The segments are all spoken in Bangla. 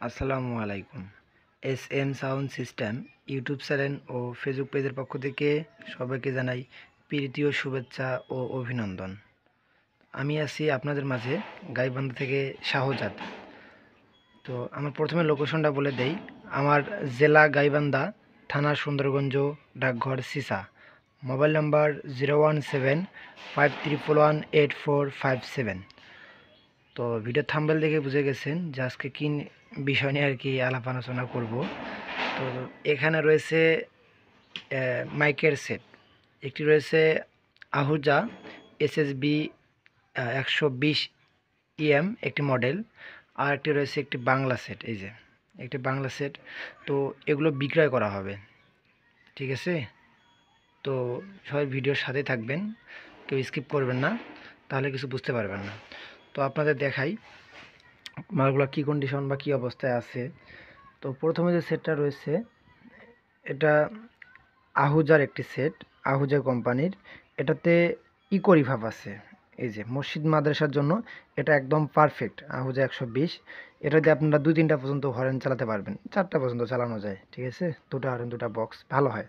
আসসালামু আলাইকুম। S sound system YouTube channel ও ফেসবুক পেজের পক্ষ থেকে সবাইকে জানাই প্রীতি ও শুভেচ্ছা ও অভিনন্দন। আমি আছি আপনাদের মাঝে গাইবান্ধা থেকে শাহজাদ। তো আমার প্রথমে লোকেশনটা বলে দেই। আমার জেলা গাইবান্ধা, থানা সুন্দরগঞ্জ, ডাকঘর সিসা, মোবাইল নাম্বার 01753118457। তো ভিডিও থাম্বনেল দেখে বুঝে গেছেন যে আজকে কী বিষয় নিয়ে আর কি আলাপ আলোচনা করব। তো এখানে রয়েছে মাইকের সেট, একটি রয়েছে আহুজা SSB 120 EM একটি মডেল, আর একটি রয়েছে একটি বাংলা সেট। এই যে একটি বাংলা সেট, তো এগুলো বিক্রয় করা হবে, ঠিক আছে? তো সবাই ভিডিওর সাথে থাকবেন, কেউ স্কিপ করবেন না, তাহলে কিছু বুঝতে পারবেন না। তো আপনাদের দেখাই মালগুলো কী কন্ডিশন বা কী অবস্থায় আছে। তো প্রথমে যে সেটটা রয়েছে এটা আহুজার একটি সেট, আহুজা কোম্পানির। এটাতে ইকো রিভাব আছে। এই যে মসজিদ মাদ্রাসার জন্য এটা একদম পারফেক্ট। আহুজা 120, এটা দিয়ে আপনারা 2-3টা পর্যন্ত হরেন চালাতে পারবেন, 4টা পর্যন্ত চালানো যায়, ঠিক আছে? 2টা হরেন 2টা বক্স ভালো হয়।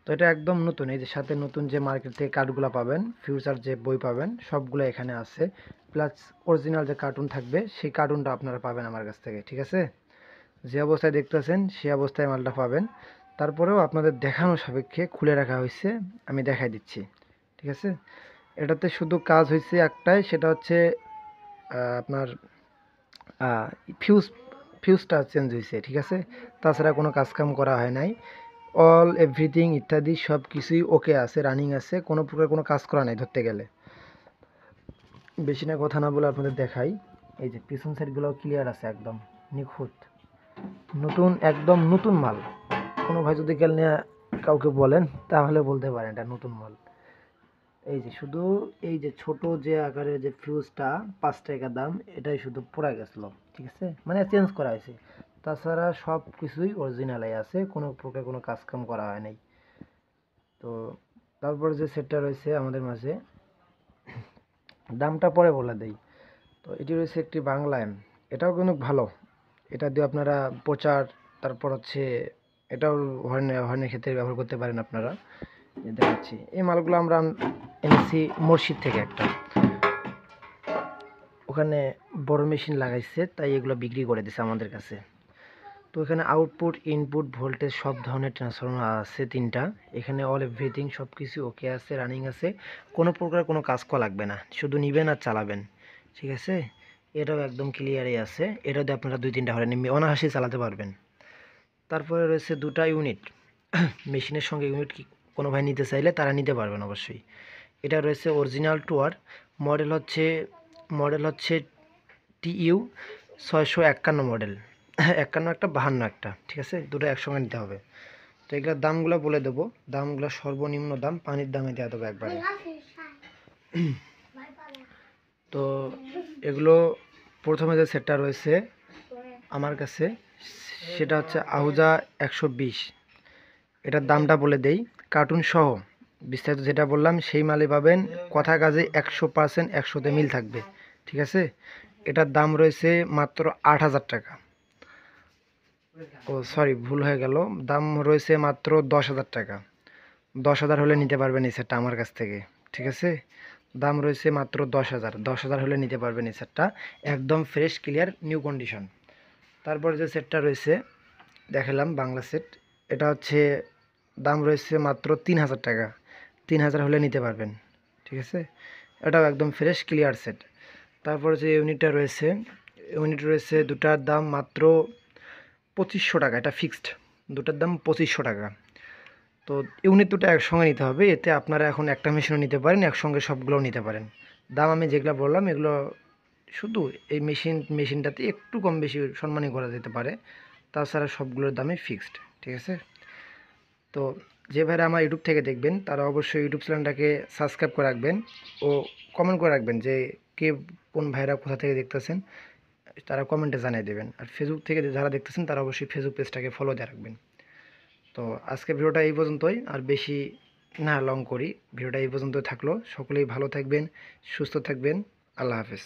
তো এটা একদম নতুন। এই যে সাথে নতুন যে মার্কেট থেকে কার্ডগুলো পাবেন, ফিউচার যে বই পাবেন, সবগুলো এখানে আছে। প্লাস অরিজিনাল যে কার্টুন থাকবে সেই কার্টুনটা আপনারা পাবেন আমার কাছ থেকে, ঠিক আছে? যে অবস্থায় দেখতেছেন সেই অবস্থায় মালটা পাবেন। তারপরেও আপনাদের দেখানো সাপেক্ষে খুলে রাখা হয়েছে, আমি দেখাই দিচ্ছি, ঠিক আছে? এটাতে শুধু কাজ হয়েছে একটাই, সেটা হচ্ছে আপনার ফিউজ ফিউজটা চেঞ্জ হয়েছে, ঠিক আছে? তাছাড়া কোনো কাজকাম করা হয় নাই। অল এভরিথিং ইত্যাদি সব কিছুই ওকে আছে, রানিং আছে, কোনো প্রকার কোনো কাজ করা নাই ধরতে গেলে। বেশি না কথা না বলে আপনাদের দেখাই। এই যে পিছন সাইডগুলো ক্লিয়ার আছে, একদম নিখুঁত নতুন, একদম নতুন মাল। কোনো ভাই যদি গেল নিয়ে কাউকে বলেন তাহলে বলতে পারেন এটা নতুন মাল। এই যে শুধু এই যে ছোট যে আকারের যে ফিউজটা 5 টাকা দাম, এটাই শুধু পোড়া গেছিলো, ঠিক আছে? মানে চেঞ্জ করা হয়েছে। তাছাড়া সব কিছুই অরিজিনালাই আছে, কোনো প্রকার কোনো কাজকাম করা হয় নাই। তো তারপর যে সেটটা রয়েছে আমাদের মাঝে, দামটা পরে বলে দেই। তো এটি রয়েছে একটি বাংলা এম, এটাও কিন্তু ভালো। এটা দিয়ে আপনারা প্রচার, তারপর হচ্ছে এটাও হর্নের ক্ষেত্রে ব্যবহার করতে পারেন আপনারা। দেখাচ্ছি এই মালগুলো আমরা এনেছি মসজিদ থেকে একটা, ওখানে বড় মেশিন লাগাইছে, তাই এগুলো বিক্রি করে দিছে আমাদের কাছে। তো এখানে আউটপুট, ইনপুট, ভোল্টেজ সব ধরনের ট্রান্সফরমার আছে 3টা। এখানে অল এভরিথিং সব কিছু ওকে আছে, রানিং আছে, কোনো প্রকার কোনো কাজ করা লাগবে না, শুধু নিবেন আর চালাবেন, ঠিক আছে? এটাও একদম ক্লিয়ারই আছে। এটা দিয়ে আপনারা 2-3টা হরে অনায়াসে চালাতে পারবেন। তারপরে রয়েছে 2টা ইউনিট মেশিনের সঙ্গে ইউনিট, কি কোনো ভাই নিতে চাইলে তারা নিতে পারবেন অবশ্যই। এটা রয়েছে অরিজিনাল টুয়ার, মডেল হচ্ছে TU 651 মডেল, 51 একটা 52 একটা, ঠিক আছে? দুটো একসঙ্গে নিতে হবে। তো এগুলোর দামগুলো বলে দেবো। দামগুলো সর্বনিম্ন দাম পানির দামে দেওয়া দেবো একবারে। তো এগুলো প্রথমে যে সেটটা রয়েছে আমার কাছে, সেটা হচ্ছে আহুজা 120। এটার দামটা বলে দেই, কার্টুন সহ বিস্তারিত যেটা বললাম সেই মালই পাবেন। কথা কাজে 100% 100তে মিল থাকবে, ঠিক আছে? এটার দাম রয়েছে মাত্র 8,000 টাকা। ও সরি, ভুল হয়ে গেল, দাম রয়েছে মাত্র 10,000 টাকা। 10,000 হলে নিতে পারবেন এই সেটটা আমার কাছ থেকে, ঠিক আছে? দাম রয়েছে মাত্র 10,000। 10,000 হলে নিতে পারবেন এই সেটটা, একদম ফ্রেশ ক্লিয়ার নিউ কন্ডিশন। তারপর যে সেটটা রয়েছে দেখালাম বাংলা সেট, এটা হচ্ছে দাম রয়েছে মাত্র 3,000 টাকা। 3,000 হলে নিতে পারবেন, ঠিক আছে? এটাও একদম ফ্রেশ ক্লিয়ার সেট। তারপরে যে ইউনিটটা রয়েছে, ইউনিট রয়েছে দুটার দাম মাত্র 2,500 টাকা, এটা ফিক্সড। দুটার দাম 2,500 টাকা। তো ইউনিট দুটো একসঙ্গে নিতে হবে, এতে আপনারা এখন একটা মেশিনও নিতে পারেন, একসঙ্গে সবগুলোও নিতে পারেন। দাম আমি যেগুলো বললাম এগুলো শুধু এই মেশিনটাতে একটু কম বেশি সম্মানী করা যেতে পারে, তাছাড়া সবগুলোর দামই ফিক্সড, ঠিক আছে? তো যে ভাইরা আমার ইউটিউব থেকে দেখবেন তারা অবশ্যই ইউটিউব চ্যানেলটাকে সাবস্ক্রাইব করে রাখবেন ও কমেন্ট করে রাখবেন যে কে কোন ভাইরা কোথা থেকে দেখতেছেন, তারা কমেন্টে জানিয়ে দেবেন। আর ফেসবুক থেকে যারা দেখতেছেন তারা অবশ্যই ফেসবুক পেজটাকে ফলো দিয়ে রাখবেন। তো আজকের ভিডিওটা এই পর্যন্তই, আর বেশি না লং করি, ভিডিওটা এই পর্যন্তই থাকলো। সকলেই ভালো থাকবেন, সুস্থ থাকবেন, আল্লাহ হাফেজ।